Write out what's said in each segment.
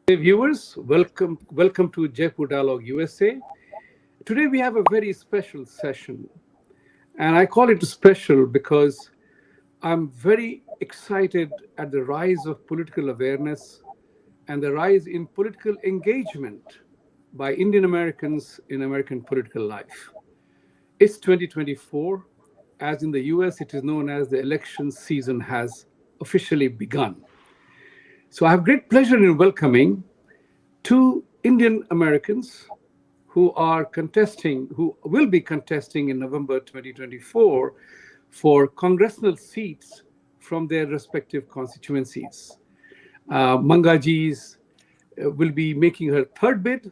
Hey viewers, welcome to Jaipur Dialogue USA. Today we have a very special session, and I call it special because I'm very excited at the rise of political awareness and the rise in political engagement by Indian Americans in American political life. It's 2024. As in the US, it is known as the election season has officially begun. So I have great pleasure in welcoming two Indian Americans who will be contesting in November 2024 for congressional seats from their respective constituencies. Manga will be making her third bid,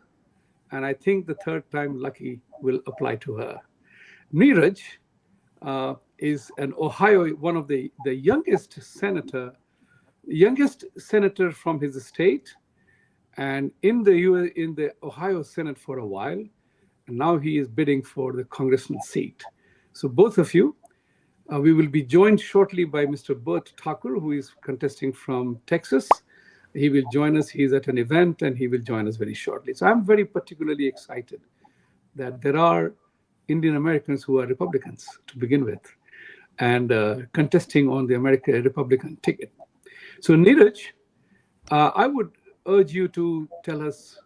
and I think the third time lucky will apply to her. Niraj is an Ohio, one of the youngest senator from his state, and in the Ohio Senate for a while, and now he is bidding for the congressional seat. So both of you, we will be joined shortly by Mr. Burt Thakur, who is contesting from Texas. He will join us. He's at an event, and he will join us very shortly. So I'm very particularly excited that there are Indian Americans who are Republicans to begin with, and contesting on the American Republican ticket. So Neeraj, I would urge you to tell us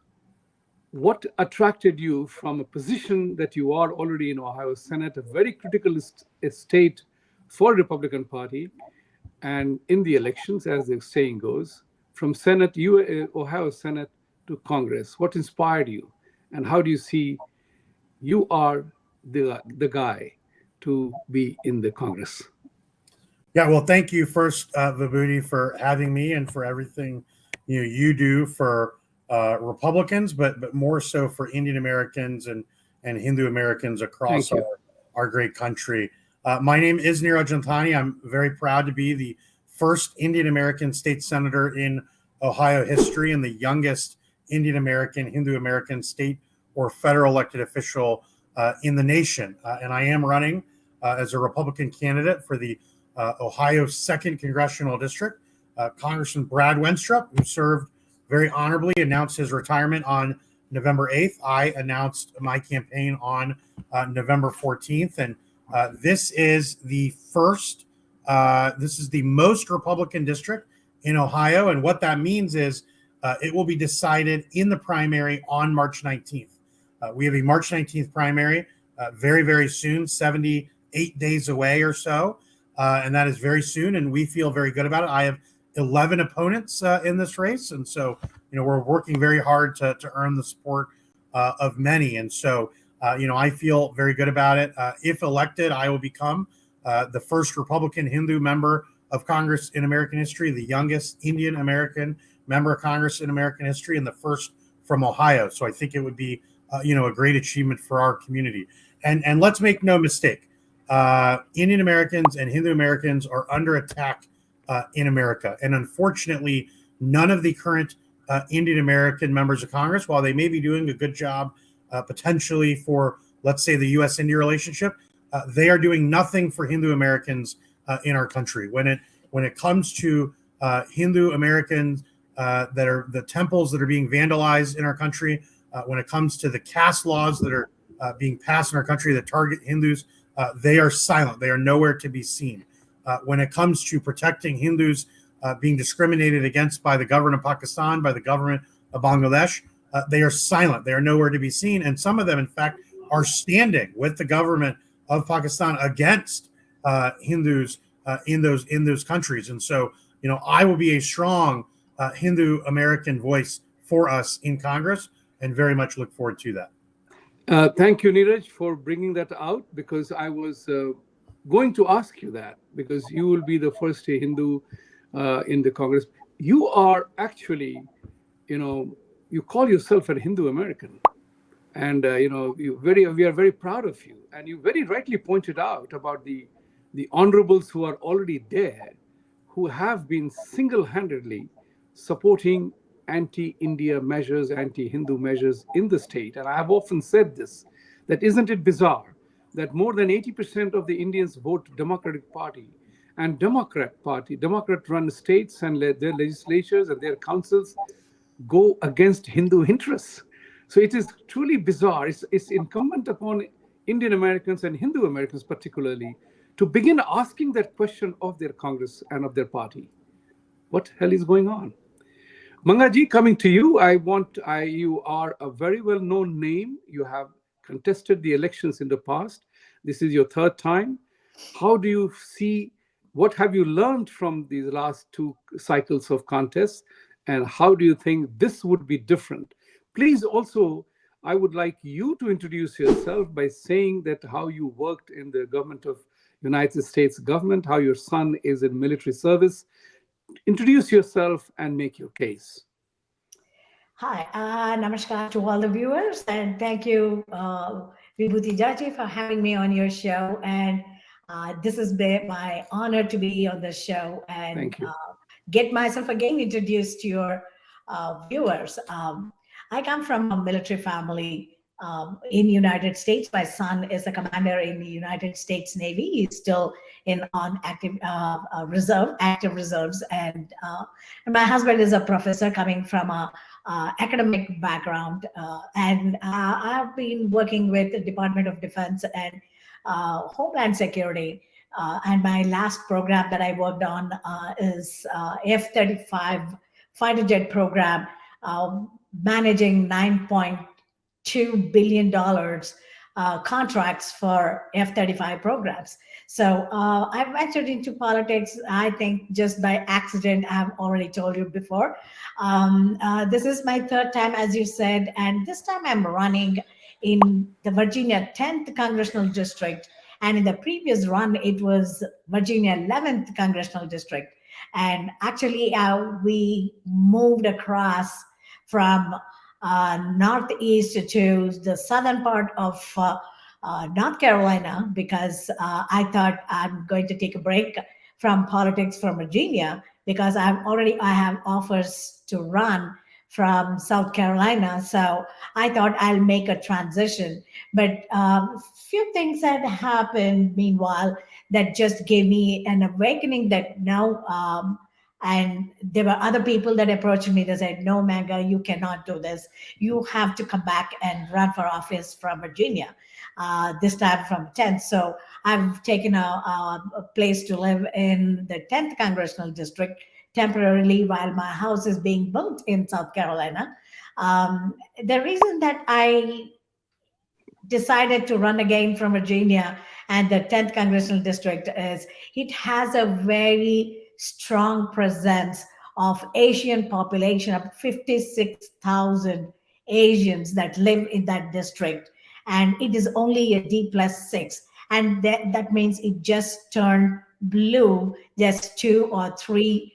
what attracted you from a position that you are already in Ohio Senate, a very critical state for Republican Party, and in the elections, as the saying goes, from Ohio Senate to Congress. What inspired you, and how do you see you are the guy to be in the Congress? Yeah, well, thank you first, Vibhuti, for having me and for everything you do for Republicans, but more so for Indian Americans and Hindu Americans across our great country. My name is Niraj Antani. I'm very proud to be the first Indian American state senator in Ohio history and the youngest Indian American, Hindu American state or federal elected official in the nation. And I am running as a Republican candidate for the Ohio 2nd Congressional District. Congressman Brad Wenstrup, who served very honorably, announced his retirement on November 8th. I announced my campaign on November 14th. And this is the most Republican district in Ohio. And what that means is it will be decided in the primary on March 19th. We have a March 19th primary very, very soon, 78 days away or so. And that is very soon, and we feel very good about it. I have 11 opponents in this race, and so we're working very hard to earn the support of many. And so I feel very good about it. If elected, I will become the first Republican Hindu member of Congress in American history, the youngest Indian American member of Congress in American history, and the first from Ohio. So I think it would be a great achievement for our community. And let's make no mistake. Indian Americans and Hindu Americans are under attack in America. And unfortunately, none of the current Indian American members of Congress, while they may be doing a good job potentially for, let's say, the U.S.-India relationship, they are doing nothing for Hindu Americans in our country. When it comes to Hindu Americans that are the temples that are being vandalized in our country, when it comes to the caste laws that are being passed in our country that target Hindus, they are silent. They are nowhere to be seen. When it comes to protecting Hindus being discriminated against by the government of Pakistan, by the government of Bangladesh, they are silent. They are nowhere to be seen. And some of them, in fact, are standing with the government of Pakistan against Hindus in those countries. And so, I will be a strong Hindu American voice for us in Congress, and very much look forward to that. Thank you, Niraj, for bringing that out, because I was going to ask you that, because you will be the first Hindu in the Congress. You are actually, you call yourself a Hindu American, and we are very proud of you. And you very rightly pointed out about the honorables who are already there, who have been single-handedly supporting anti-India measures, anti-Hindu measures in the state. And I have often said this, that isn't it bizarre that more than 80% of the Indians vote Democratic Party, and Democrat run states and their legislatures and their councils go against Hindu interests. So it is truly bizarre. It's incumbent upon Indian Americans and Hindu Americans, particularly, to begin asking that question of their Congress and of their party. What hell is going on? Mangaji, coming to you, you are a very well known name. You have contested the elections in the past. This is your third time. How do you see, what have you learned from these last two cycles of contests? And how do you think this would be different? Please also, I would like you to introduce yourself by saying that how you worked in the government of United States government, how your son is in military service. Introduce yourself and make your case. Hi, namaskar to all the viewers, and thank you, Vibhuti Jaji, for having me on your show. And this has been my honor to be on the show and Thank you. get myself again introduced to your viewers. I come from a military family in United States. My son is a commander in the United States Navy. He's still in on active reserves, and my husband is a professor coming from a academic background, and I've been working with the Department of Defense and Homeland Security. And my last program that I worked on is F-35 fighter jet program, managing $9.2 billion contracts for F-35 programs. So I've ventured into politics, I think, just by accident. I've already told you before. This is my third time, as you said, and this time I'm running in the Virginia 10th Congressional District. And in the previous run, it was Virginia 11th Congressional District. And actually, we moved across from northeast to the southern part of North Carolina because I thought I'm going to take a break from politics from Virginia because I have offers to run from South Carolina. So I thought I'll make a transition. But few things had happened meanwhile that just gave me an awakening that now, and there were other people that approached me that said, no, Manga, you cannot do this. You have to come back and run for office from Virginia, this time from 10th. So I've taken a place to live in the 10th Congressional District temporarily while my house is being built in South Carolina. The reason that I decided to run again from Virginia and the 10th Congressional District is it has a very strong presence of Asian population of 56,000 Asians that live in that district. And it is only a D+6. And that means it just turned blue just 2 or 3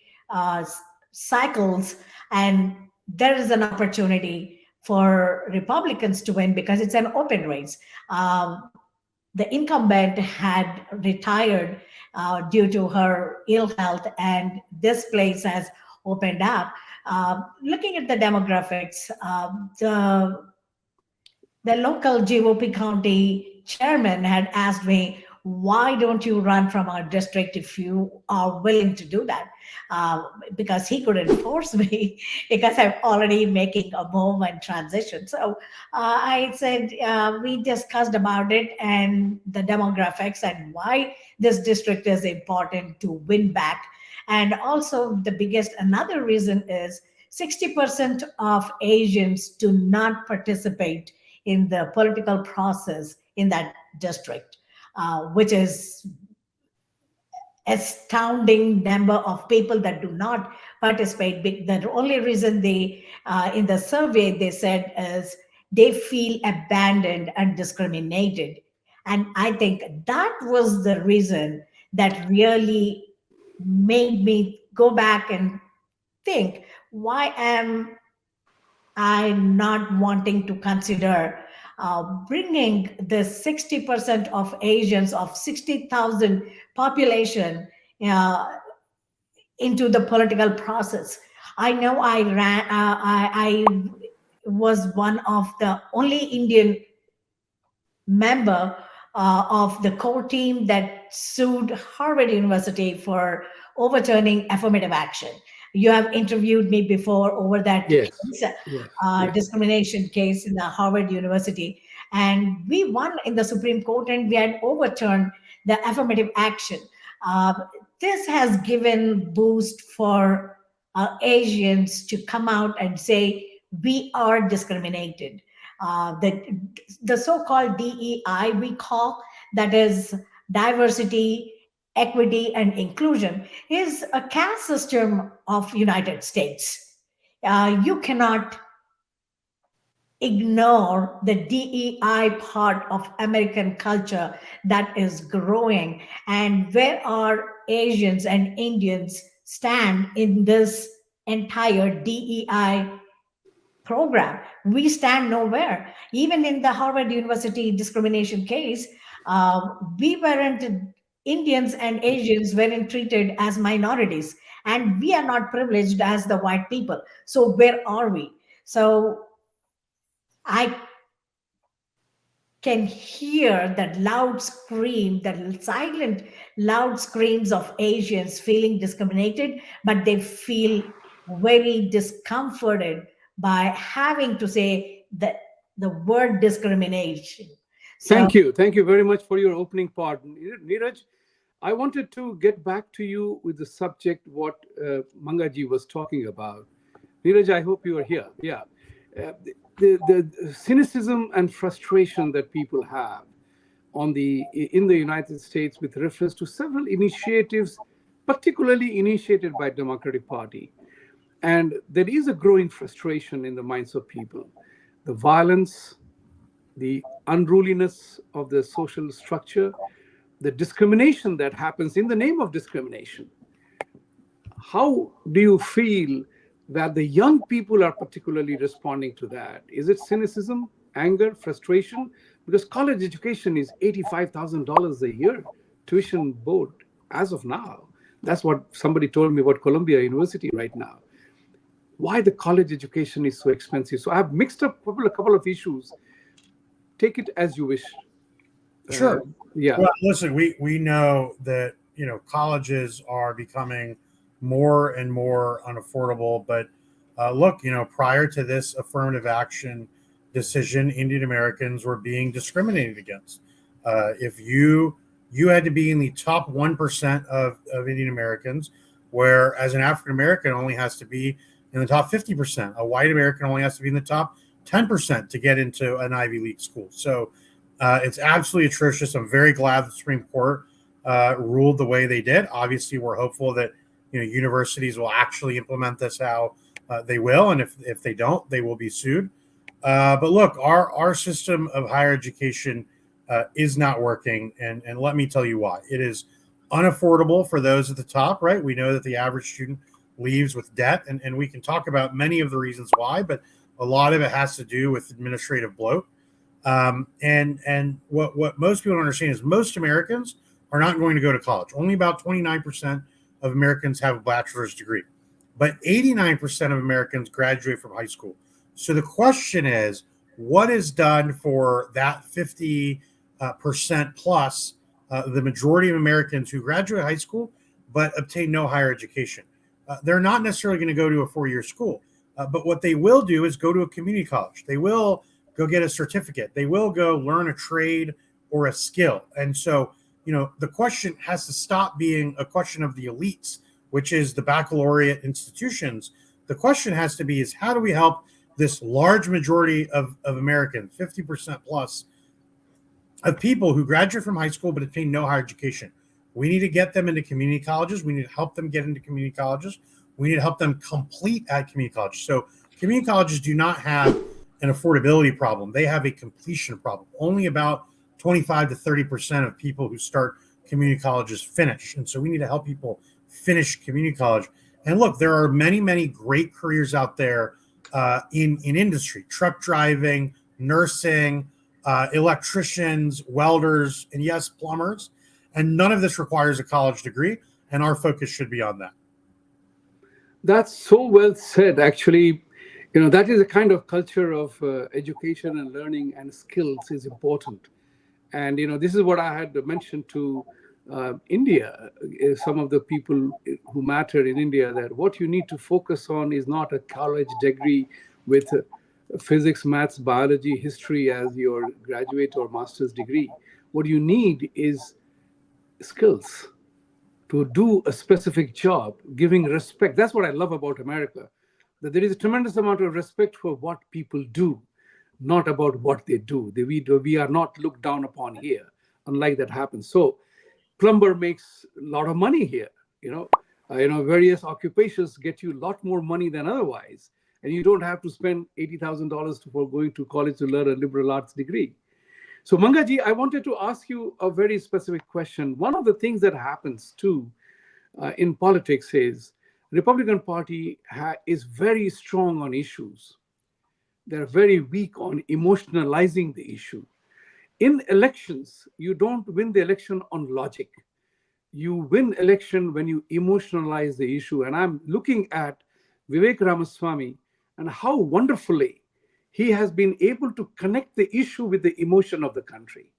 cycles. And there is an opportunity for Republicans to win because it's an open race. The incumbent had retired due to her ill health, and this place has opened up. Looking at the demographics, the local GOP county chairman had asked me, why don't you run from our district if you are willing to do that? Because he couldn't force me because I'm already making a move and transition. So I said, we discussed about it and the demographics and why this district is important to win back. And also another reason is 60% of Asians do not participate in the political process in that district, which is astounding number of people that do not participate. The only reason they, in the survey, they said is they feel abandoned and discriminated. And I think that was the reason that really made me go back and think, why am I not wanting to consider bringing the 60% of Asians of 60,000 population into the political process? I know I was one of the only Indian member of the core team that sued Harvard University for overturning affirmative action. You have interviewed me before over that Yes, case, yes, yes. discrimination case in the Harvard University, and we won in the Supreme Court, and we had overturned the affirmative action. Uh, this has given boost for Asians to come out and say we are discriminated. The so-called DEI we call, that is diversity, equity, and inclusion, is a caste system of United States. You cannot ignore the DEI part of American culture that is growing, and where our Asians and Indians stand in this entire DEI program. We stand nowhere. Even in the Harvard University discrimination case, uh, we weren't, Indians and Asians weren't treated as minorities, and we are not privileged as the white people. So where are we? So I can hear that loud scream, that silent loud screams of Asians feeling discriminated, but they feel very discomforted by having to say the word discrimination. So Thank you very much for your opening part. Niraj, I wanted to get back to you with the subject what Mangaji was talking about. Niraj, I hope you are here. Yeah. The cynicism and frustration that people have in the United States with reference to several initiatives, particularly initiated by Democratic Party. And there is a growing frustration in the minds of people. The violence, the unruliness of the social structure, the discrimination that happens in the name of discrimination. How do you feel that the young people are particularly responding to that? Is it cynicism, anger, frustration? Because college education is $85,000 a year, tuition board, as of now. That's what somebody told me about Columbia University right now. Why the college education is so expensive. So I've mixed up a couple of issues. Take it as you wish. Uh, Sure. yeah. Well, listen, we know that colleges are becoming more and more unaffordable. But look, prior to this affirmative action decision, Indian Americans were being discriminated against. If you had to be in the top 1% of Indian Americans, where as an African American only has to be in the top 50%. A white American only has to be in the top 10% to get into an Ivy League school. So it's absolutely atrocious. I'm very glad the Supreme Court ruled the way they did. Obviously, we're hopeful that universities will actually implement this how they will, and if they don't, they will be sued. But look, our system of higher education is not working, and let me tell you why. It is unaffordable for those at the top, right? We know that the average student leaves with debt, and we can talk about many of the reasons why, but a lot of it has to do with administrative bloat. And what most people don't understand is most Americans are not going to go to college. Only about 29% of Americans have a bachelor's degree, but 89% of Americans graduate from high school. So the question is, what is done for that 50% plus, the majority of Americans who graduate high school but obtain no higher education? They're not necessarily going to go to a four-year school, but what they will do is go to a community college. They will go get a certificate. They will go learn a trade or a skill. And so, the question has to stop being a question of the elites, which is the baccalaureate institutions. The question has to be is how do we help this large majority of Americans, 50% plus, of people who graduate from high school but obtain no higher education? We need to get them into community colleges. We need to help them get into community colleges. We need to help them complete at community colleges. So community colleges do not have an affordability problem. They have a completion problem. Only about 25 to 30% of people who start community colleges finish. And so we need to help people finish community college. And look, there are many, many great careers out there in industry, truck driving, nursing, electricians, welders, and yes, plumbers. And none of this requires a college degree. And our focus should be on that. That's so well said, actually. That is a kind of culture of education and learning and skills is important. And this is what I had mentioned to India, some of the people who matter in India, that what you need to focus on is not a college degree with physics, maths, biology, history as your graduate or master's degree. What you need is skills to do a specific job, giving respect. That's what I love about America, that there is a tremendous amount of respect for what people do, not about what they do. We are not looked down upon here, unlike that happens. So, plumber makes a lot of money here. Various occupations get you a lot more money than otherwise, and you don't have to spend $80,000 for going to college to learn a liberal arts degree. So, Mangaji, I wanted to ask you a very specific question. One of the things that happens too in politics is Republican Party is very strong on issues. They're very weak on emotionalizing the issue. In elections, you don't win the election on logic. You win election when you emotionalize the issue. And I'm looking at Vivek Ramaswamy and how wonderfully he has been able to connect the issue with the emotion of the country.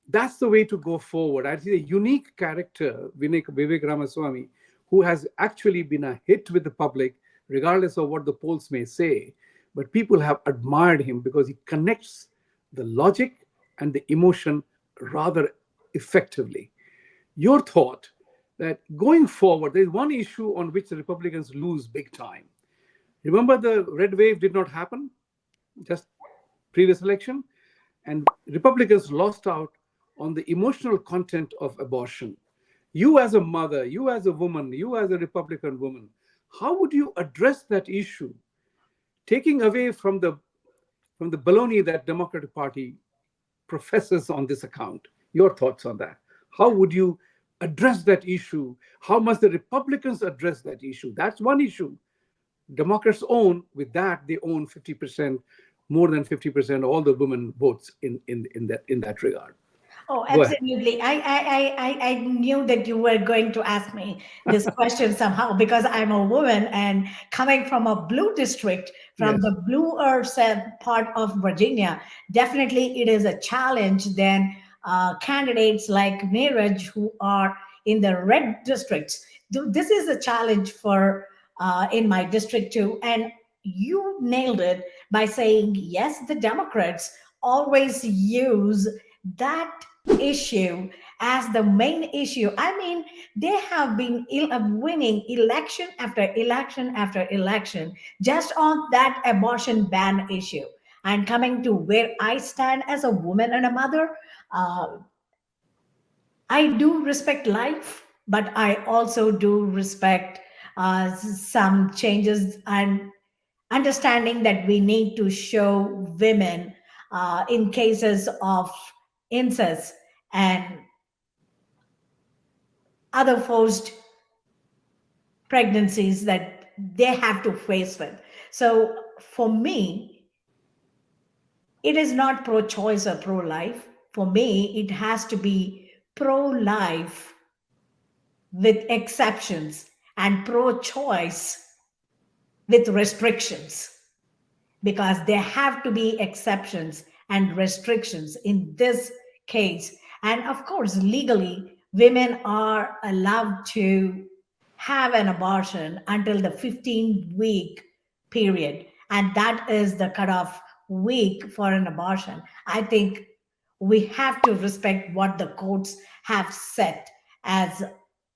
That's the way to go forward. I see a unique character, Vivek Ramaswamy, who has actually been a hit with the public, regardless of what the polls may say. But people have admired him because he connects the logic and the emotion rather effectively. Your thought that going forward, there's one issue on which the Republicans lose big time. Remember, the red wave did not happen just previous election, and Republicans lost out on the emotional content of abortion. You as a mother, you as a woman, you as a Republican woman, how would you address that issue, taking away from the baloney that Democratic Party professes on this account? Your thoughts on that? How would you address that issue? How must the Republicans address that issue? That's one issue. Democrats own, with that, they own 50%, more than 50% of all the women votes in that regard. Oh, Go ahead. absolutely. I knew that you were going to ask me this question somehow because I'm a woman and coming from a blue district, from Yes. the bluer part of Virginia, definitely it is a challenge. Then candidates like Niraj who are in the red districts, this is a challenge for in my district too. And you nailed it by saying, yes, the Democrats always use that issue as the main issue. I mean, they have been winning election after election after election just on that abortion ban issue. And coming to where I stand as a woman and a mother, uh, I do respect life, but I also do respect some changes and understanding that we need to show women in cases of incest and other forced pregnancies that they have to face with. So for me, it is not pro choice or pro life. For me, it has to be pro life with exceptions and pro choice with restrictions, because there have to be exceptions and restrictions in this case. And of course, legally, women are allowed to have an abortion until the 15-week period. And that is the cutoff week for an abortion. I think we have to respect what the courts have set as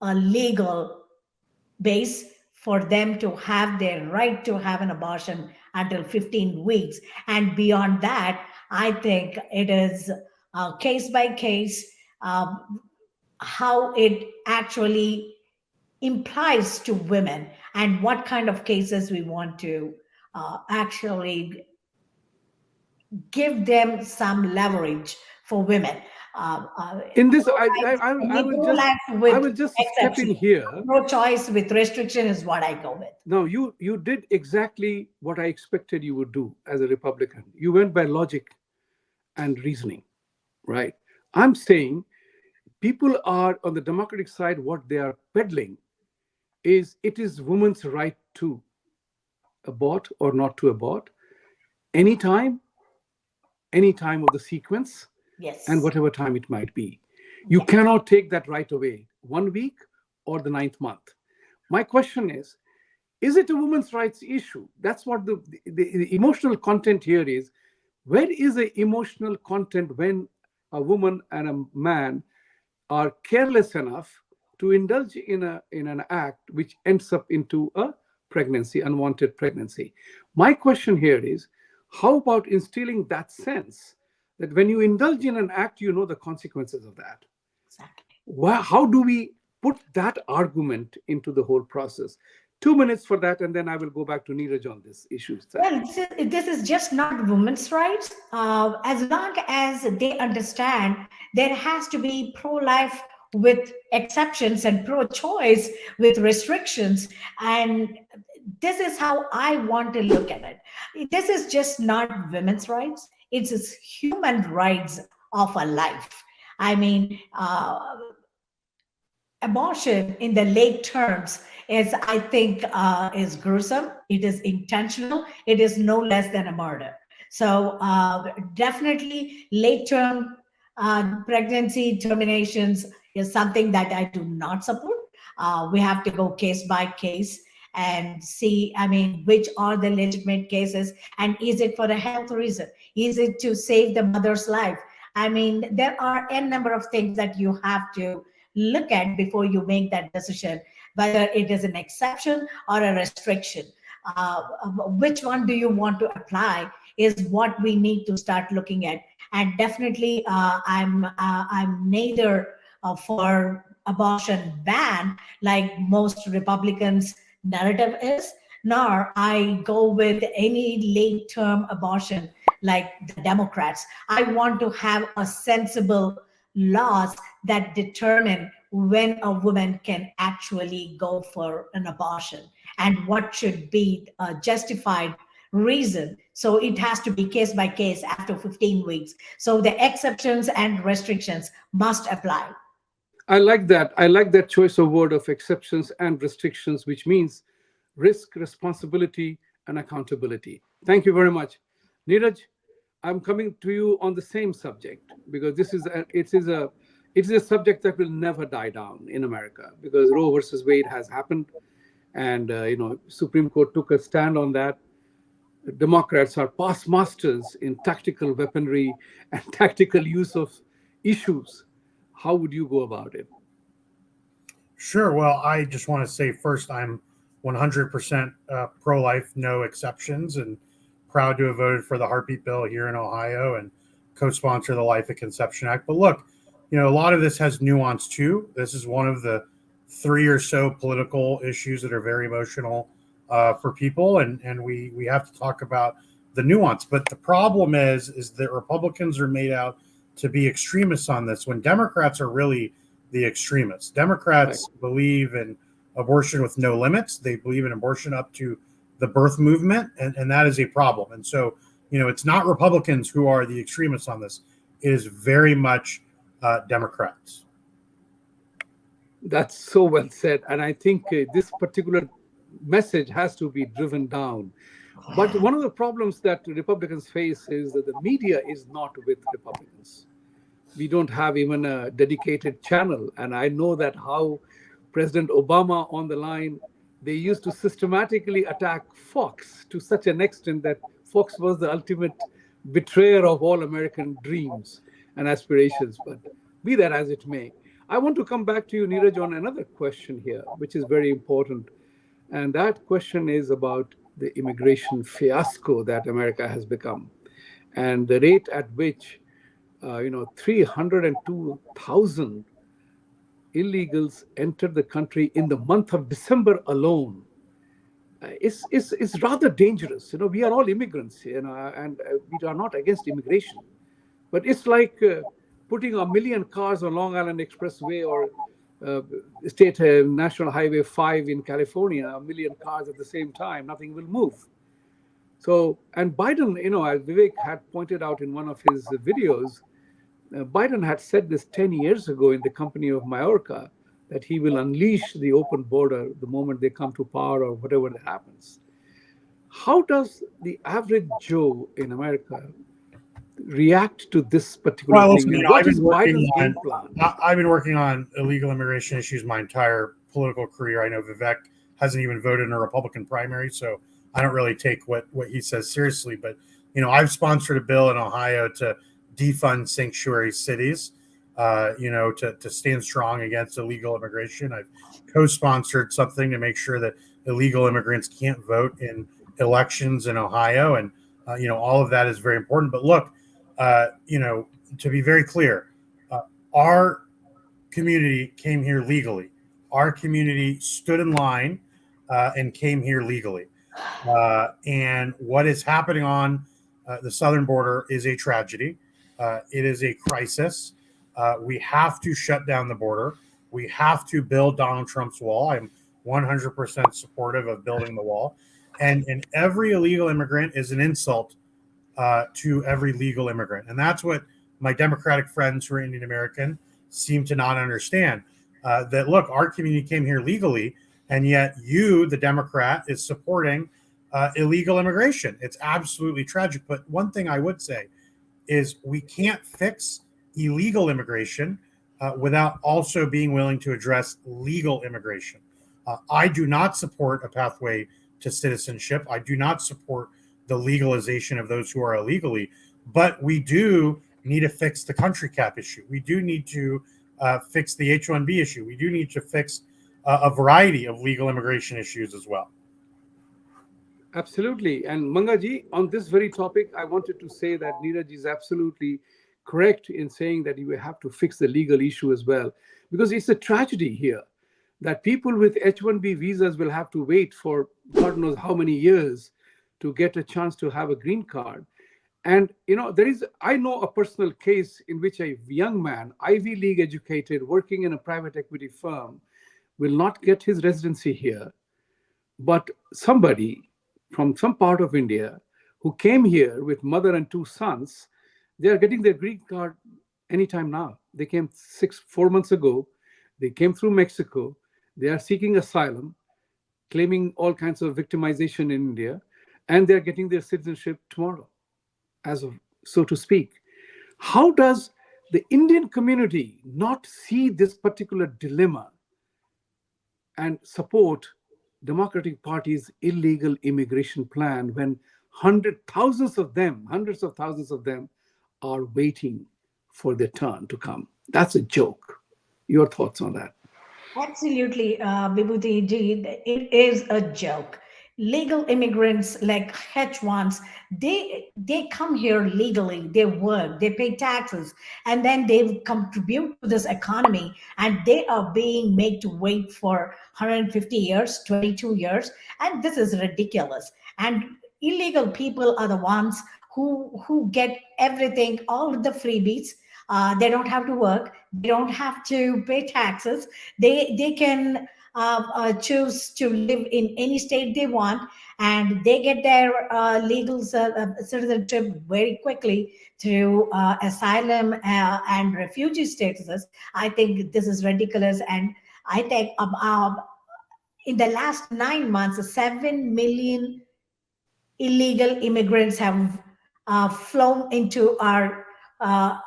a legal base for them to have their right to have an abortion until 15 weeks. And beyond that, I think it is case by case how it actually implies to women and what kind of cases we want to actually give them some leverage for women. In this, I With will just step in exception. here. No choice with restriction is what I go with. Now, you did exactly what I expected you would do as a Republican. You went by logic and reasoning, right? I'm saying people are on the Democratic side, what they are peddling is it is women's right to abort or not to abort anytime, any time of the sequence, Yes. and whatever time it might be. You cannot take that right away, 1 week or the ninth month. My question is it a women's rights issue? That's what the emotional content here is. Where is the emotional content when a woman and a man are careless enough to indulge in an act which ends up into a pregnancy, unwanted pregnancy? My question here is, how about instilling that sense that when you indulge in an act, you know the consequences of that? Exactly. How do we put that argument into the whole process? 2 minutes for that, and then I will go back to Niraj on this issue. Well, this is just not women's rights. As long as they understand there has to be pro life with exceptions and pro choice with restrictions. And this is how I want to look at it. This is just not women's rights, it's human rights of a life. I mean, abortion in the late terms is, I think, is gruesome. It is intentional. It is no less than a murder. So definitely late term pregnancy terminations is something that I do not support. We have to go case by case and see, I mean, which are the legitimate cases, and is it for a health reason, is it to save the mother's life? I mean, there are n number of things that you have to look at before you make that decision, whether it is an exception or a restriction. Which one do you want to apply is what we need to start looking at. And definitely, I'm neither for abortion ban like most Republicans' narrative is, nor I go with any late term abortion like the Democrats. I want to have a sensible laws that determine when a woman can actually go for an abortion and what should be a justified reason. So it has to be case by case after 15 weeks. So the exceptions and restrictions must apply. I like that. I like that choice of word of exceptions and restrictions, which means risk, responsibility, and accountability. Thank you very much. Neeraj, I'm coming to you on the same subject because it is a subject that will never die down in America because Roe versus Wade has happened, and Supreme Court took a stand on that. Democrats are past masters in tactical weaponry and tactical use of issues. How would you go about it? Sure. Well, I just want to say first, I'm 100% pro-life, no exceptions, and proud to have voted for the heartbeat bill here in Ohio and co-sponsor the Life at Conception Act. But look, a lot of this has nuance too. This is one of the 3 or so political issues that are very emotional for people, and we have to talk about the nuance. But the problem is that Republicans are made out to be extremists on this when Democrats are really the extremists. Democrats believe in abortion with no limits. They believe in abortion up to the birth movement, and that is a problem. And so, it's not Republicans who are the extremists on this. It is very much Democrats. That's so well said. And I think this particular message has to be driven down. But one of the problems that Republicans face is that the media is not with Republicans. We don't have even a dedicated channel. And I know that how President Obama on the line, they used to systematically attack Fox to such an extent that Fox was the ultimate betrayer of all American dreams and aspirations. But be that as it may, I want to come back to you, Niraj, on another question here, which is very important. And that question is about the immigration fiasco that America has become and the rate at which 302,000 illegals entered the country in the month of December alone. It's rather dangerous. We are all immigrants, and we are not against immigration. But it's like putting a million cars on Long Island Expressway or State National Highway 5 in California, a million cars at the same time, nothing will move. So, and Biden, as Vivek had pointed out in one of his videos, Biden had said this 10 years ago in the company of Mallorca, that he will unleash the open border the moment they come to power or whatever that happens. How does the average Joe in America react to this particular Well, thing? listen, And what I've been is working Biden's on game plan? I've been working on illegal immigration issues my entire political career. I know Vivek hasn't even voted in a Republican primary, so I don't really take what he says seriously. But I've sponsored a bill in Ohio to defund sanctuary cities. To stand strong against illegal immigration. I've co-sponsored something to make sure that illegal immigrants can't vote in elections in Ohio, and all of that is very important. But look, to be very clear, our community came here legally. Our community stood in line and came here legally. And what is happening on the southern border is a tragedy. It is a crisis. We have to shut down the border. We have to build Donald Trump's wall. I'm 100% supportive of building the wall. And every illegal immigrant is an insult to every legal immigrant. And that's what my Democratic friends who are Indian American seem to not understand. That, look, our community came here legally, and yet you, the Democrat, is supporting illegal immigration. It's absolutely tragic. But one thing I would say is we can't fix illegal immigration without also being willing to address legal immigration. I do not support a pathway to citizenship. I do not support the legalization of those who are illegally, but we do need to fix the country cap issue. We do need to fix the H-1B issue. We do need to fix a variety of legal immigration issues as well. Absolutely. And Mangaji, on this very topic, I wanted to say that Niraj is absolutely correct in saying that you have to fix the legal issue as well, because it's a tragedy here that people with H-1B visas will have to wait for God knows how many years to get a chance to have a green card. And I know a personal case in which a young man, Ivy League educated, working in a private equity firm, will not get his residency here, but somebody from some part of India who came here with mother and two sons, they are getting their green card anytime now. They came 4 months ago. They came through Mexico. They are seeking asylum, claiming all kinds of victimization in India, and they're getting their citizenship tomorrow, as of so to speak. How does the Indian community not see this particular dilemma and support Democratic Party's illegal immigration plan when hundreds of thousands of them are waiting for their turn to come? That's a joke. Your thoughts on that? Absolutely, Vibhuti ji, it is a joke. Legal immigrants like H1s, they come here legally, they work, they pay taxes, and then they contribute to this economy, and they are being made to wait for 150 years, 22 years, and this is ridiculous. And illegal people are the ones who get everything, all the freebies. They don't have to work. They don't have to pay taxes. They can choose to live in any state they want, and they get their legal citizenship very quickly through asylum and refugee statuses. I think this is ridiculous, and I think in the last 9 months, 7 million illegal immigrants have flown into our uh,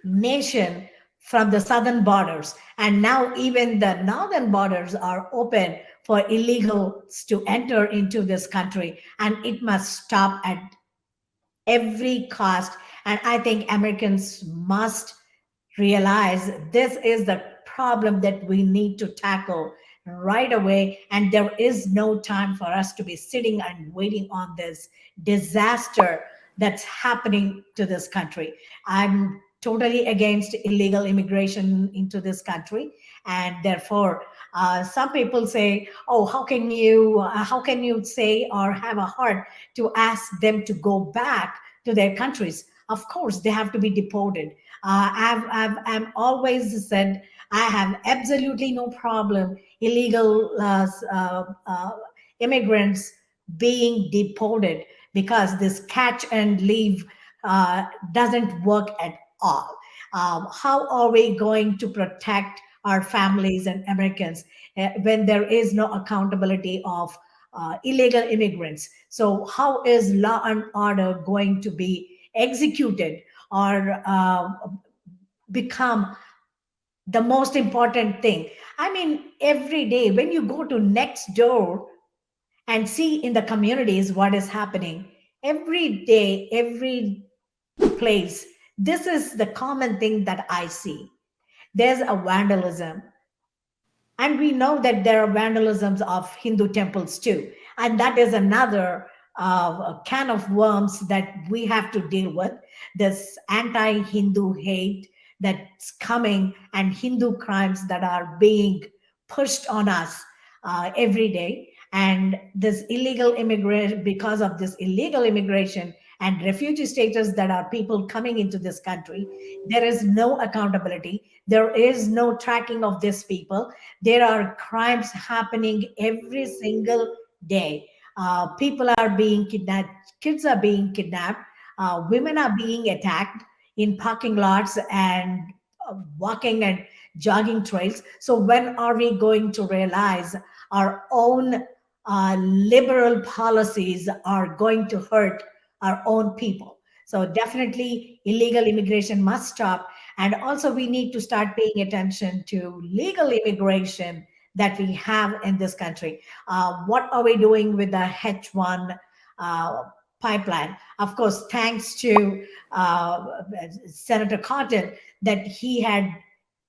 nation from the southern borders. And now even the northern borders are open for illegals to enter into this country. And it must stop at every cost. And I think Americans must realize this is the problem that we need to tackle right away. And there is no time for us to be sitting and waiting on this disaster that's happening to this country. I'm totally against illegal immigration into this country, and therefore some people say, oh, how can you say or have a heart to ask them to go back to their countries? Of course they have to be deported. I've always said I have absolutely no problem illegal immigrants being deported, because this catch and leave doesn't work at all. How are we going to protect our families and Americans when there is no accountability of illegal immigrants? So, how is law and order going to be executed or become the most important thing. I mean, every day when you go to next door and see in the communities what is happening, every day, every place, this is the common thing that I see. There's a vandalism, and we know that there are vandalisms of Hindu temples too, and that is another can of worms that we have to deal with. This anti-Hindu hate that's coming, and Hindu crimes that are being pushed on us every day, and this illegal immigration, because of this illegal immigration and refugee status that are people coming into this country, there is no accountability, there is no tracking of these people. There are crimes happening every single day. People are being kidnapped, kids are being kidnapped, women are being attacked in parking lots and walking and jogging trails. So, when are we going to realize our own liberal policies are going to hurt our own people? So, definitely, illegal immigration must stop. And also, we need to start paying attention to legal immigration that we have in this country. What are we doing with the H1 uh, pipeline? Of course, thanks to Senator Cotton, that he had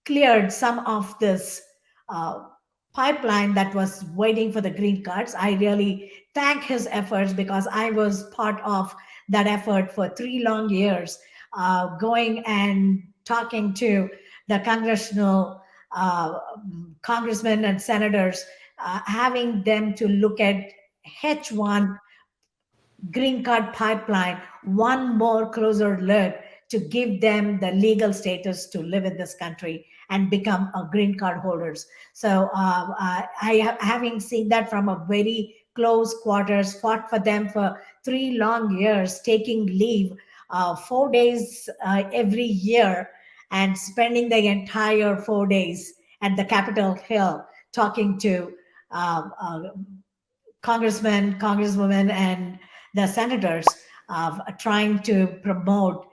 cleared some of this uh, pipeline that was waiting for the green cards. I really thank his efforts because I was part of that effort for 3 long years, going and talking to the congressional congressmen and senators, having them to look at H1 green card pipeline one more closer look to give them the legal status to live in this country and become a green card holders. So having seen that from a very close quarters, fought for them for 3 long years, taking leave 4 days every year, and spending the entire 4 days at the Capitol Hill talking to congressmen, congresswomen, and the senators, trying to promote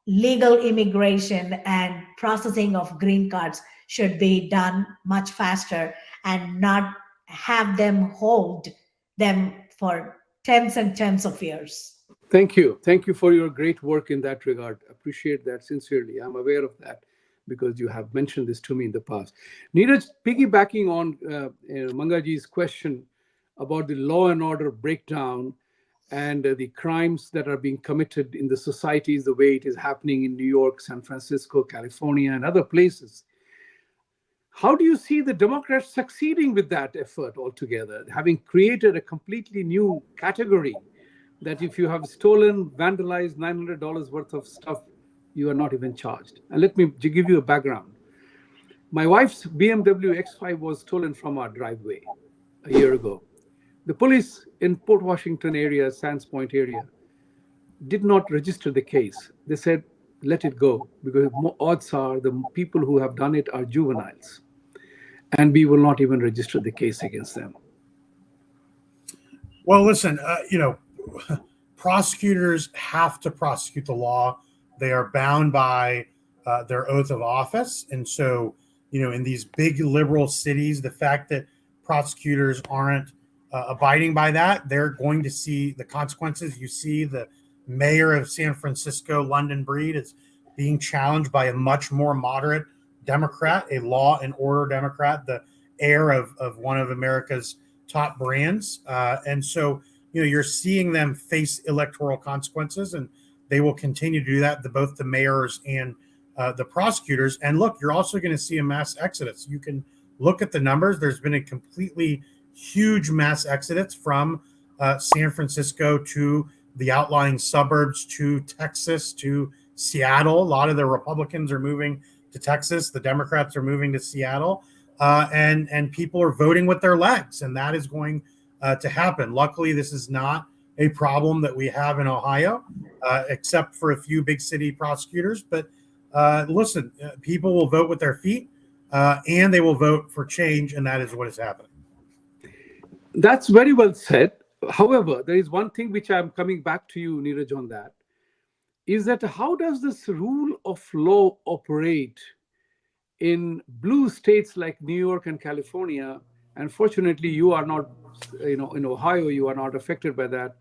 legal immigration and processing of green cards should be done much faster, and not have them hold them for tens and tens of years. Thank you. Thank you for your great work in that regard. Appreciate that sincerely. I'm aware of that because you have mentioned this to me in the past. Neeraj, piggybacking on Mangaji's question about the law and order breakdown and the crimes that are being committed in the societies the way it is happening in New York, San Francisco, California, and other places. How do you see the Democrats succeeding with that effort altogether, having created a completely new category that if you have stolen, vandalized $900 worth of stuff, you are not even charged? And let me give you a background. My wife's BMW X5 was stolen from our driveway a year ago. The police in Port Washington area, Sands Point area, did not register the case. They said, let it go, because odds are the people who have done it are juveniles, and we will not even register the case against them. Well, listen, prosecutors have to prosecute the law. They are bound by their oath of office. And so, in these big liberal cities, the fact that prosecutors aren't abiding by that, they're going to see the consequences. You see the mayor of San Francisco, London Breed, is being challenged by a much more moderate Democrat, a law and order Democrat, the heir of one of America's top brands. And so, you're seeing them face electoral consequences, and they will continue to do that, both the mayors and the prosecutors. And look, you're also going to see a mass exodus. You can look at the numbers. There's been a completely huge mass exodus from San Francisco to the outlying suburbs, to Texas, to Seattle. A lot of the Republicans are moving to Texas. The Democrats are moving to Seattle, and people are voting with their legs, and that is going to happen. Luckily, this is not a problem that we have in Ohio, except for a few big city prosecutors. But listen, people will vote with their feet, and they will vote for change, and that is what is happening. That's very well said. However, there is one thing which I'm coming back to you, Niraj, on that. is that how does this rule of law operate in blue states like New York and California? And fortunately, you are not, in Ohio, you are not affected by that.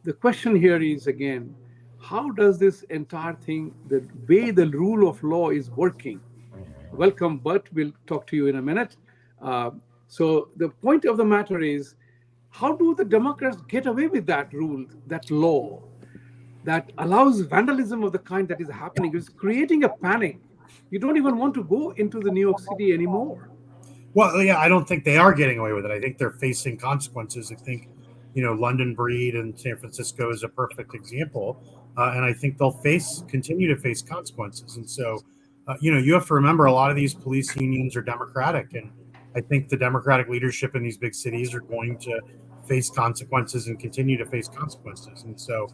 The question here is again, how does this entire thing, the way the rule of law is working? Welcome, Burt. We'll talk to you in a minute. Uh, so the point of the matter is, how do the Democrats get away with that rule, that law, that allows vandalism of the kind that is happening? It's creating a panic. You don't even want to go into the New York City anymore. Well, yeah, I don't think they are getting away with it. I think they're facing consequences. I think, London Breed and San Francisco is a perfect example, and I think they'll continue to face consequences. And so, you have to remember a lot of these police unions are Democratic, and I think the Democratic leadership in these big cities are going to face consequences and continue to face consequences. And so,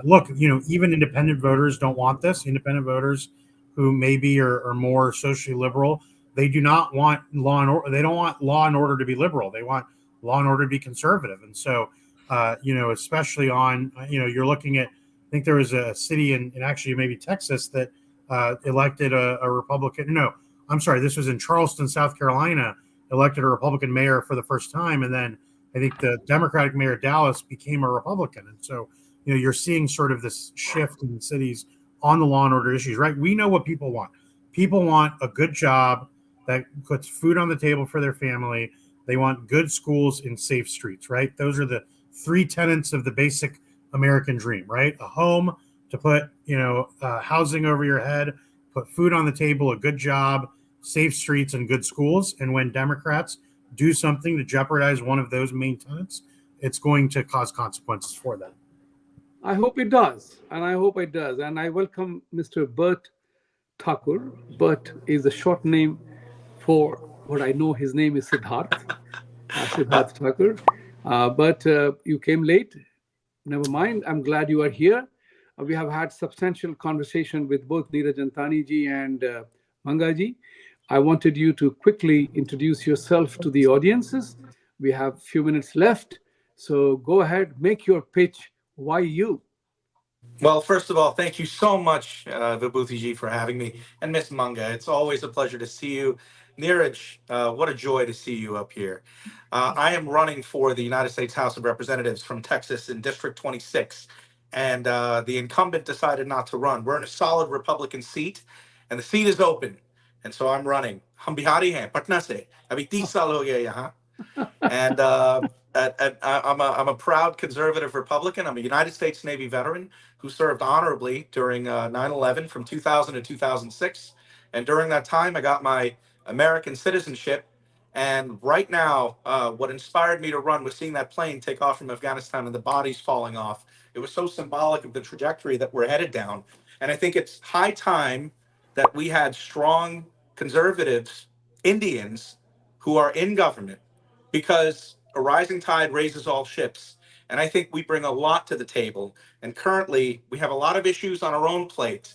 look, even independent voters don't want this. Independent voters who maybe are more socially liberal, they do not want law and order. They don't want law and order to be liberal. They want law and order to be conservative. And so, especially on, you're looking at, I think there was a city in actually maybe Texas that elected a Republican. No, I'm sorry. This was in Charleston, South Carolina, elected a Republican mayor for the first time. And then I think the Democratic mayor of Dallas became a Republican. And so, you're seeing sort of this shift in cities on the law and order issues, right? We know what people want. People want a good job that puts food on the table for their family. They want good schools and safe streets, right? Those are the three tenets of the basic American dream, right? A home to put, housing over your head, put food on the table, a good job, safe streets, and good schools. And when Democrats do something to jeopardize one of those main tenets, it's going to cause consequences for them. I hope it does, and I hope it does. And I welcome Mr. Burt Thakur. Burt is a short name for what I know his name is Siddharth, Siddharth Thakur. But you came late. Never mind. I'm glad you are here. We have had substantial conversation with both Niraj Antani ji and Manga ji. I wanted you to quickly introduce yourself to the audiences. We have a few minutes left. So go ahead, make your pitch. Why you? Well, first of all, thank you so much, Vibhuti ji, for having me, and Miss Manga. It's always a pleasure to see you. Niraj, what a joy to see you up here. I am running for the United States House of Representatives from Texas in District 26, and the incumbent decided not to run. We're in a solid Republican seat, and the seat is open, and so I'm running. हम बिहारी हैं, पटना से. अभी 30 साल हो गए यहाँ. And I'm a proud conservative Republican. I'm a United States Navy veteran who served honorably during 9/11 from 2000 to 2006. And during that time, I got my American citizenship. And right now, what inspired me to run was seeing that plane take off from Afghanistan and the bodies falling off. It was so symbolic of the trajectory that we're headed down. And I think it's high time that we had strong conservatives, Indians, who are in government, because a rising tide raises all ships. And I think we bring a lot to the table. And currently, we have a lot of issues on our own plate.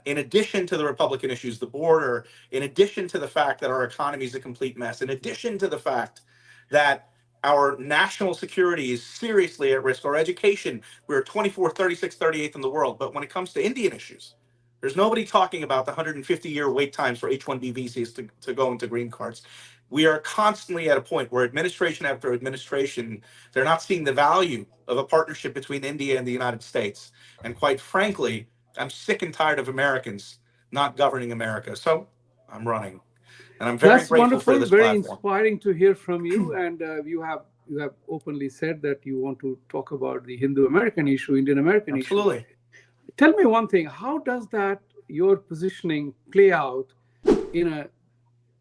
In addition to the Republican issues, the border, in addition to the fact that our economy is a complete mess, in addition to the fact that our national security is seriously at risk, our education, we're 24th, 36th, 38th in the world. But when it comes to Indian issues, there's nobody talking about the 150-year wait times for H-1B visas to go into green cards. We are constantly at a point where administration after administration, they're not seeing the value of a partnership between India and the United States. And quite frankly, I'm sick and tired of Americans not governing America. So I'm running. And I'm very That's grateful wonderful, for this very platform. inspiring to hear from you. And you have openly said that you want to talk about the Hindu American issue, Indian American issue. Absolutely. Tell me one thing, how does that, your positioning, play out in a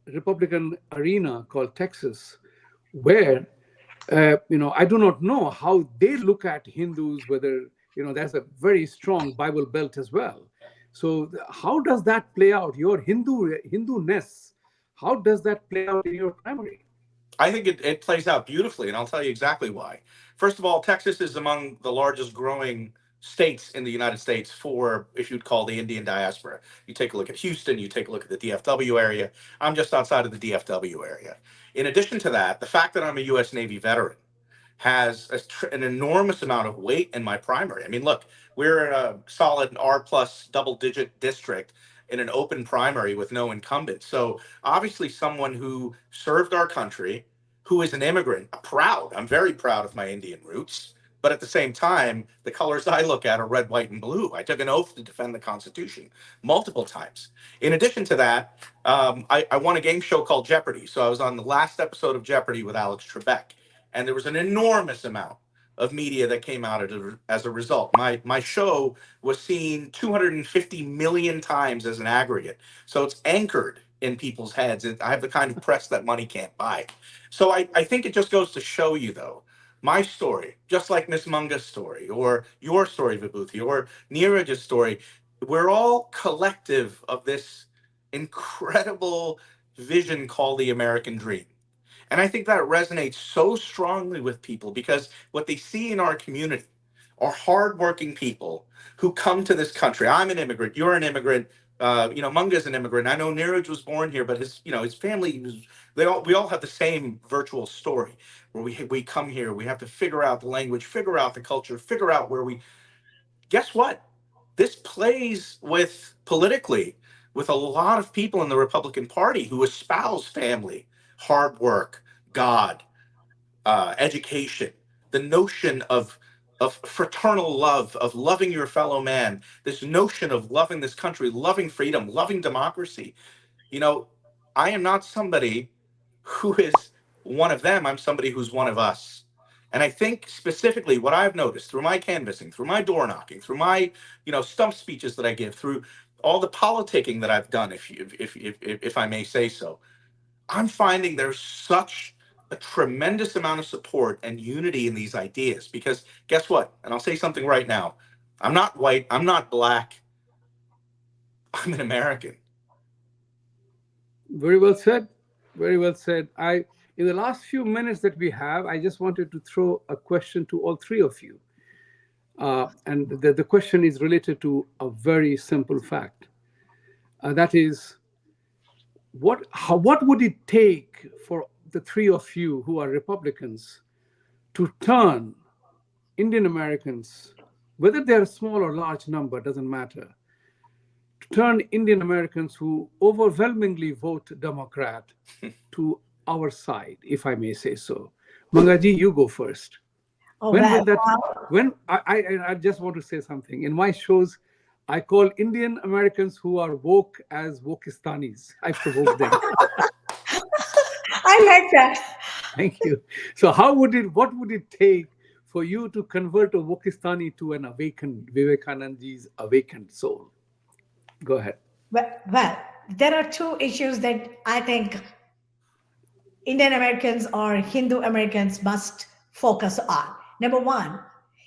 Republican arena called Texas, where, I do not know how they look at Hindus, whether, there's a very strong Bible belt as well. So how does that play out, your Hindu-ness? How does that play out in your primary? I think it plays out beautifully, and I'll tell you exactly why. First of all, Texas is among the largest growing states in the United States for, if you'd call, the Indian diaspora. You take a look at Houston, you take a look at the DFW area. I'm just outside of the DFW area. In addition to that, the fact that I'm a U.S. Navy veteran has an enormous amount of weight in my primary. I mean, look, we're in a solid R plus double digit district in an open primary with no incumbent. So obviously someone who served our country, who is an immigrant, proud. I'm very proud of my Indian roots. But at the same time, the colors I look at are red, white, and blue. I took an oath to defend the Constitution multiple times. In addition to that, I won a game show called Jeopardy. So I was on the last episode of Jeopardy with Alex Trebek. And there was an enormous amount of media that came out as a result. My show was seen 250 million times as an aggregate. So it's anchored in people's heads. I have the kind of press that money can't buy. So I think it just goes to show you, though, my story, just like Miss Manga's story, or your story, Vibhuti, or Niraj's story, we're all collective of this incredible vision called the American dream. And I think that resonates so strongly with people because what they see in our community are hardworking people who come to this country. I'm an immigrant. You're an immigrant. Munga's an immigrant. I know Niraj was born here, but his family we all have the same virtual story where we come here. We have to figure out the language, figure out the culture, figure out where we. Guess what? This plays with politically with a lot of people in the Republican Party who espouse family, hard work, God, education, the notion of fraternal love, of loving your fellow man, this notion of loving this country, loving freedom, loving democracy. I am not somebody who is one of them. I'm somebody who's one of us. And I think specifically what I've noticed through my canvassing, through my door knocking, through my, stump speeches that I give, through all the politicking that I've done, if I may say so, I'm finding there's such a tremendous amount of support and unity in these ideas. Because guess what? And I'll say something right now. I'm not white. I'm not black. I'm an American. Very well said. Very well said. In the last few minutes that we have, I just wanted to throw a question to all three of you. And the question is related to a very simple fact. That is, what would it take for the three of you who are Republicans to turn Indian Americans, whether they're a small or large number, doesn't matter, to turn Indian Americans who overwhelmingly vote Democrat to our side, if I may say so? Mangaji, you go first. Oh, When well, will that? When I just want to say something. In my shows, I call Indian Americans who are woke as Wokistanis. I provoke them. I like that. Thank you. So what would it take for you to convert a Wokistani to an awakened Vivekanandaji's awakened soul? Go ahead. Well, there are two issues that I think Indian Americans or Hindu Americans must focus on. Number one,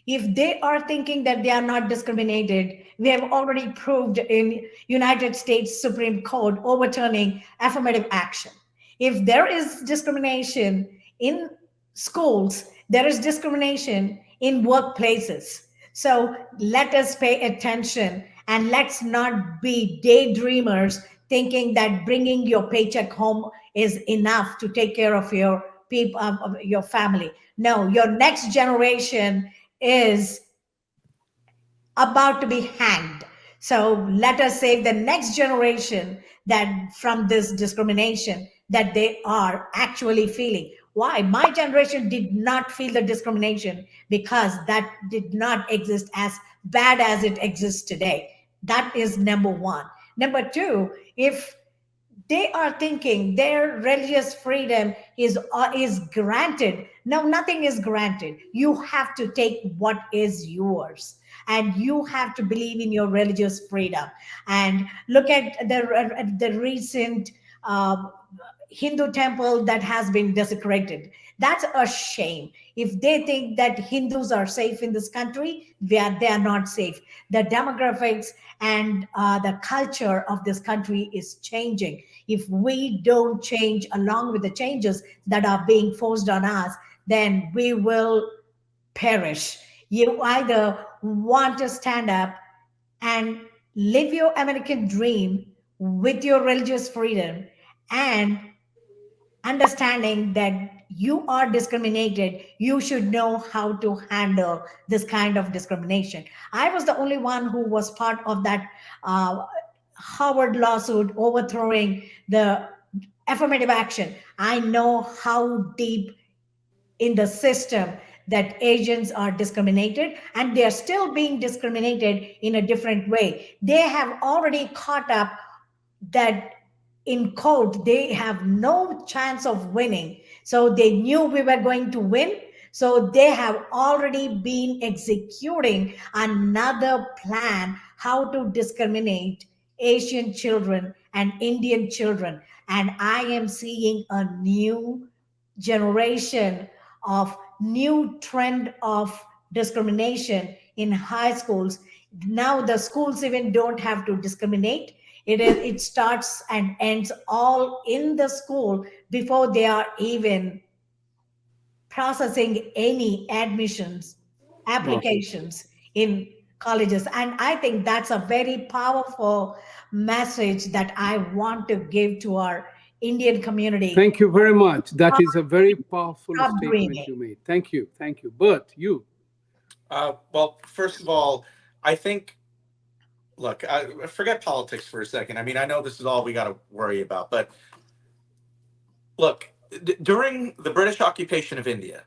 if they are thinking that they are not discriminated, we have already proved in United States Supreme Court overturning affirmative action. If there is discrimination in schools, there is discrimination in workplaces. So let us pay attention and let's not be daydreamers thinking that bringing your paycheck home is enough to take care of your people, of your family. No, your next generation is about to be hanged. So let us save the next generation that from this discrimination that they are actually feeling. Why? My generation did not feel the discrimination because that did not exist as bad as it exists today. That is number one. Number two, if they are thinking their religious freedom is granted. No, nothing is granted. You have to take what is yours, and you have to believe in your religious freedom. And look at the recent Hindu temple that has been desecrated. That's a shame. If they think that Hindus are safe in this country, they are not safe. The demographics and the culture of this country is changing. If we don't change along with the changes that are being forced on us, then we will perish. You either want to stand up and live your American dream with your religious freedom and understanding that you are discriminated, you should know how to handle this kind of discrimination. I was the only one who was part of that uh, Howard lawsuit overthrowing the affirmative action. I know how deep in the system that Asians are discriminated, and they are still being discriminated in a different way. They have already caught up that in court they have no chance of winning, so they knew we were going to win, so they have already been executing another plan how to discriminate Asian children and Indian children. And I am seeing a new generation of new trend of discrimination in high schools. Now the schools even don't have to discriminate. It starts and ends all in the school before they are even processing any admissions Awesome. applications in colleges. And I think that's a very powerful message that I want to give to our Indian community. Thank you very much. That is a very powerful Stop statement dreaming. you made. Thank you. Thank you. Bert, you. Well, first of all, I think, look, forget politics for a second. I mean, I know this is all we got to worry about, but look, during the British occupation of India,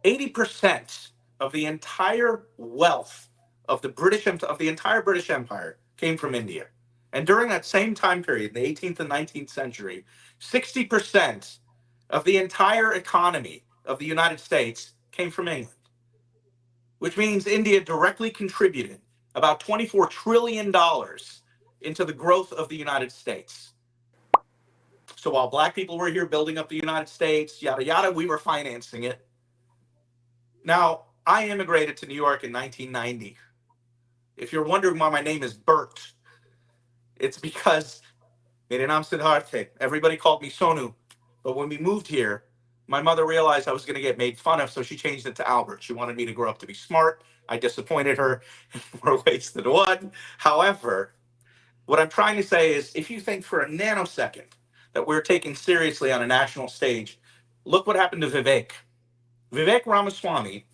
80% of the entire wealth of the entire British Empire came from India. And during that same time period, the 18th and 19th century, 60% of the entire economy of the United States came from England, which means India directly contributed about $24 trillion into the growth of the United States. So while black people were here building up the United States, yada, yada, we were financing it. Now, I immigrated to New York in 1990. If you're wondering why my name is Burt, it's because Mere naam Siddhartha. Everybody called me Sonu. But when we moved here, my mother realized I was going to get made fun of, so she changed it to Albert. She wanted me to grow up to be smart. I disappointed her in more ways than one. However, what I'm trying to say is if you think for a nanosecond that we're taken seriously on a national stage, look what happened to Vivek. Vivek Ramaswamy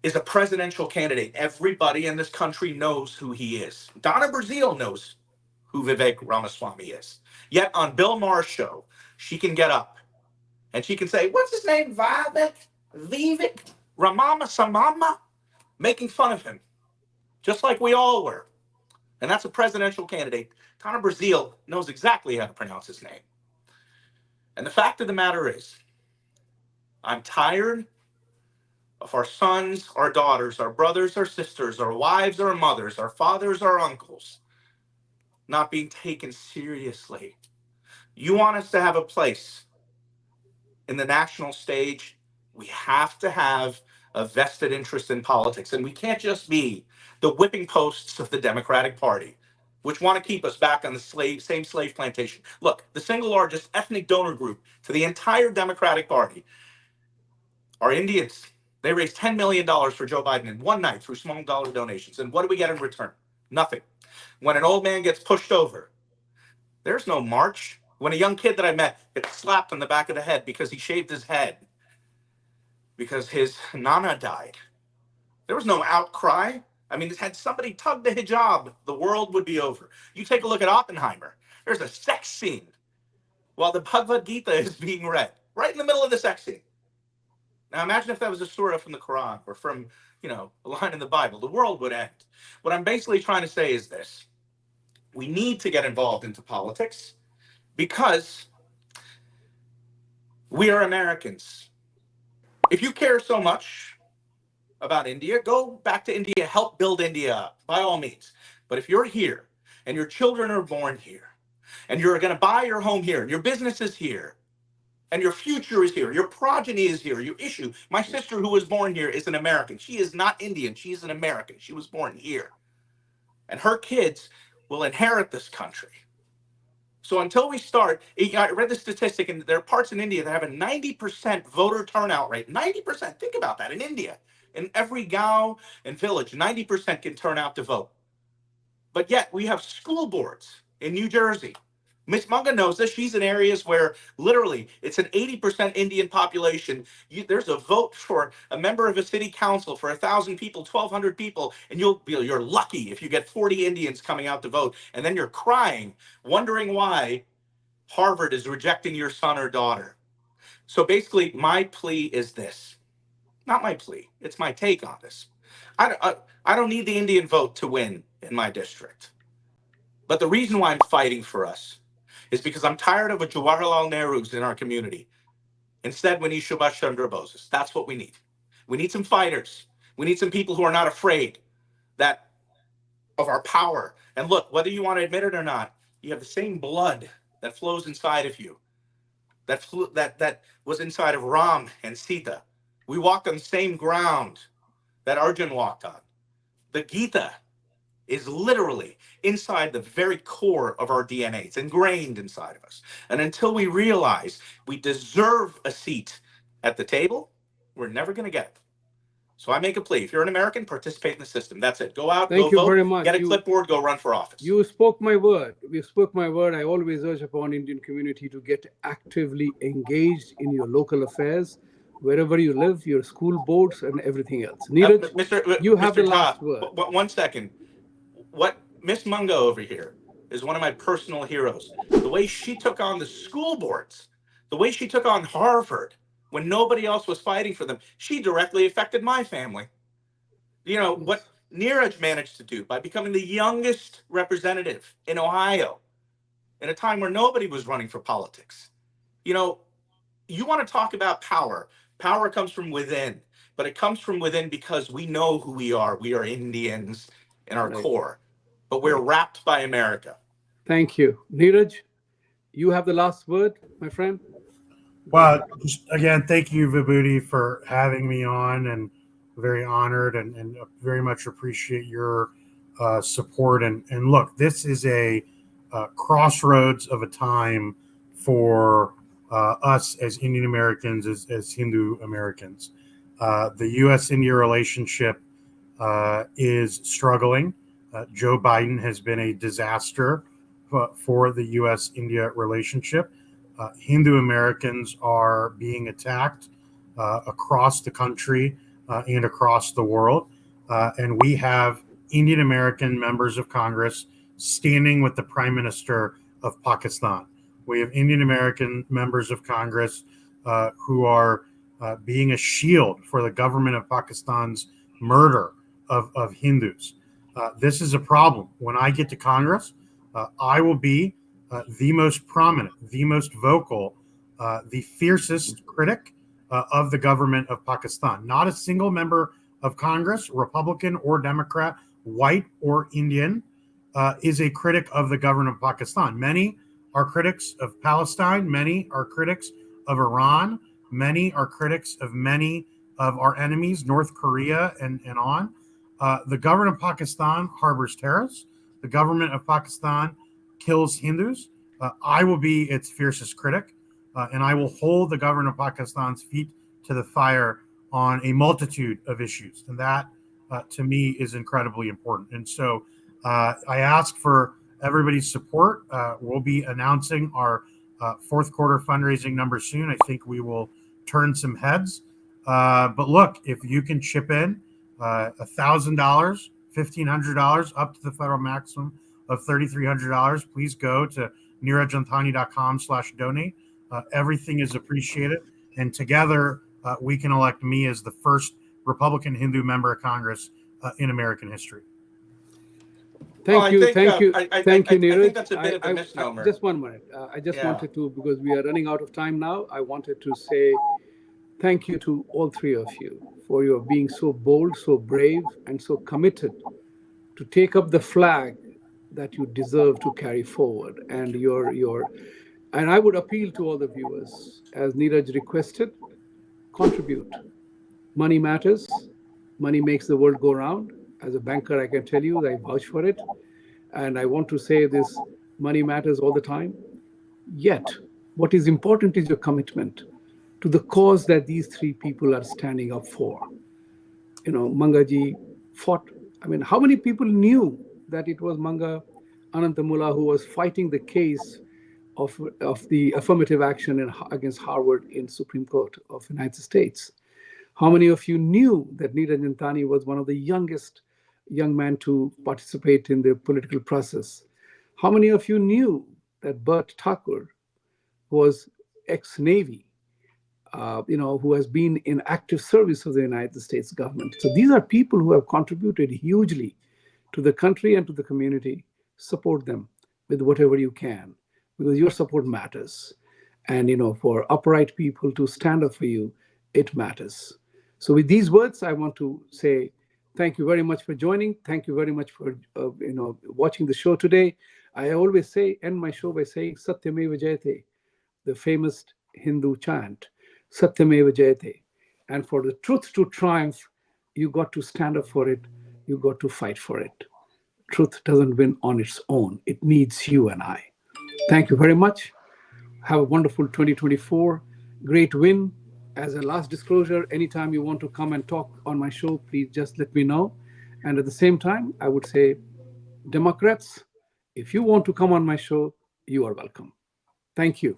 is a presidential candidate. Everybody in this country knows who he is. Donna Brazile knows who Vivek Ramaswamy is. Yet on Bill Maher's show, she can get up and she can say, what's his name? Vivek Ramama Samama, making fun of him, just like we all were. And that's a presidential candidate. Donna Brazile knows exactly how to pronounce his name. And the fact of the matter is, I'm tired of our sons, our daughters, our brothers, our sisters, our wives, our mothers, our fathers, our uncles not being taken seriously. You want us to have a place in the national stage, we have to have a vested interest in politics. And we can't just be the whipping posts of the Democratic Party, which want to keep us back on the same slave plantation. Look, the single largest ethnic donor group to the entire Democratic Party are Indians. They raised $10 million for Joe Biden in one night through small dollar donations. And what do we get in return? Nothing. When an old man gets pushed over, there's no march. When a young kid that I met gets slapped on the back of the head because he shaved his head because his nana died, there was no outcry. I mean, had somebody tugged the hijab, the world would be over. You take a look at Oppenheimer. There's a sex scene while the Bhagavad Gita is being read, right in the middle of the sex scene. Now imagine if that was a surah from the Quran or from, a line in the Bible. The world would end. What I'm basically trying to say is this. We need to get involved into politics because we are Americans. If you care so much about India, go back to India, help build India up, by all means. But if you're here and your children are born here and you're going to buy your home here and your business is here and your future is here, your progeny is here, your issue. My sister who was born here is an American. She is not Indian. She's an American. She was born here. And her kids will inherit this country. So until we start, I read the statistic, and there are parts in India that have a 90% voter turnout rate. 90%, think about that, in India. In every gaon and village, 90% can turn out to vote. But yet we have school boards in New Jersey, Miss Manga knows this. She's in areas where literally it's an 80% Indian population. There's a vote for a member of a city council for 1,000 people, 1,200 people, and you're lucky if you get 40 Indians coming out to vote, and then you're crying, wondering why Harvard is rejecting your son or daughter. So basically, my plea is this. Not my plea. It's my take on this. I don't need the Indian vote to win in my district. But the reason why I'm fighting for us is because I'm tired of a Jawaharlal Nehru's in our community. Instead, we need Subhash Chandra Bose's. That's what we need. We need some fighters. We need some people who are not afraid of our power. And look, whether you want to admit it or not, you have the same blood that flows inside of you, that was inside of Ram and Sita. We walked on the same ground that Arjun walked on. The Gita is literally inside the very core of our DNA. It's ingrained inside of us. And until we realize we deserve a seat at the table, we're never going to get it. So I make a plea. If you're an American, participate in the system. That's it. Go out, Thank go you vote, very much. get a clipboard, go run for office. You spoke my word. You spoke my word. I always urge upon Indian community to get actively engaged in your local affairs, wherever you live, your school boards, and everything else. Niraj, you have the last word. 1 second. What Miss Manga over here is one of my personal heroes. The way she took on the school boards, the way she took on Harvard when nobody else was fighting for them, she directly affected my family. You know, what Niraj managed to do by becoming the youngest representative in Ohio in a time where nobody was running for politics. You know, you want to talk about power. Power comes from within, but it comes from within because we know who we are. We are Indians in our core, but we're wrapped by America. Thank you. Niraj, you have the last word, my friend. Well, just again, thank you, Vibhuti, for having me on, and very honored and very much appreciate your support. And look, this is a crossroads of a time for us as Indian Americans, as Hindu Americans. The U.S.-India relationship is struggling. Joe Biden has been a disaster for the U.S.-India relationship. Hindu Americans are being attacked across the country and across the world. And we have Indian American members of Congress standing with the Prime Minister of Pakistan. We have Indian American members of Congress who are being a shield for the government of Pakistan's murder of Hindus. This is a problem. When I get to Congress, I will be the most prominent, the most vocal, the fiercest critic of the government of Pakistan. Not a single member of Congress, Republican or Democrat, white or Indian, is a critic of the government of Pakistan. Many are critics of Palestine. Many are critics of Iran. Many are critics of many of our enemies, North Korea and on. The government of Pakistan harbors terrorists. The government of Pakistan kills Hindus. I will be its fiercest critic, and I will hold the government of Pakistan's feet to the fire on a multitude of issues. And that, to me, is incredibly important. And so I ask for everybody's support. We'll be announcing our fourth quarter fundraising number soon. I think we will turn some heads. But look, if you can chip in $1,000, $1,500, up to the federal maximum of $3,300, please go to nirajantani.com/donate. Everything is appreciated. And together, we can elect me as the first Republican Hindu member of Congress in American history. Thank you, Niraj. I think that's a bit of a misnomer. Just 1 minute. I just wanted to, because we are running out of time now, I wanted to say thank you to all three of you for your being so bold, so brave, and so committed to take up the flag that you deserve to carry forward. And and I would appeal to all the viewers, as Niraj requested, contribute. Money matters. Money makes the world go round. As a banker, I can tell you, I vouch for it. And I want to say this, money matters all the time. Yet, what is important is your commitment to the cause that these three people are standing up for. You know, Mangaji fought. I mean, how many people knew that it was Manga Anantamula who was fighting the case of the affirmative action against Harvard in Supreme Court of the United States? How many of you knew that Niraj Antani was one of the youngest young men to participate in the political process? How many of you knew that Burt Thakur was ex-Navy, who has been in active service of the United States government? So these are people who have contributed hugely to the country and to the community. Support them with whatever you can, because your support matters. And for upright people to stand up for you, it matters. So with these words, I want to say thank you very much for joining. Thank you very much for watching the show today. I always end my show by saying Satyameva Jayate, the famous Hindu chant, Satyameva Jayate. And for the truth to triumph, you got to stand up for it. You got to fight for it. Truth doesn't win on its own. It needs you and I. Thank you very much. Have a wonderful 2024. Great win. As a last disclosure, anytime you want to come and talk on my show, please just let me know. And at the same time, I would say, Democrats, if you want to come on my show, you are welcome. Thank you.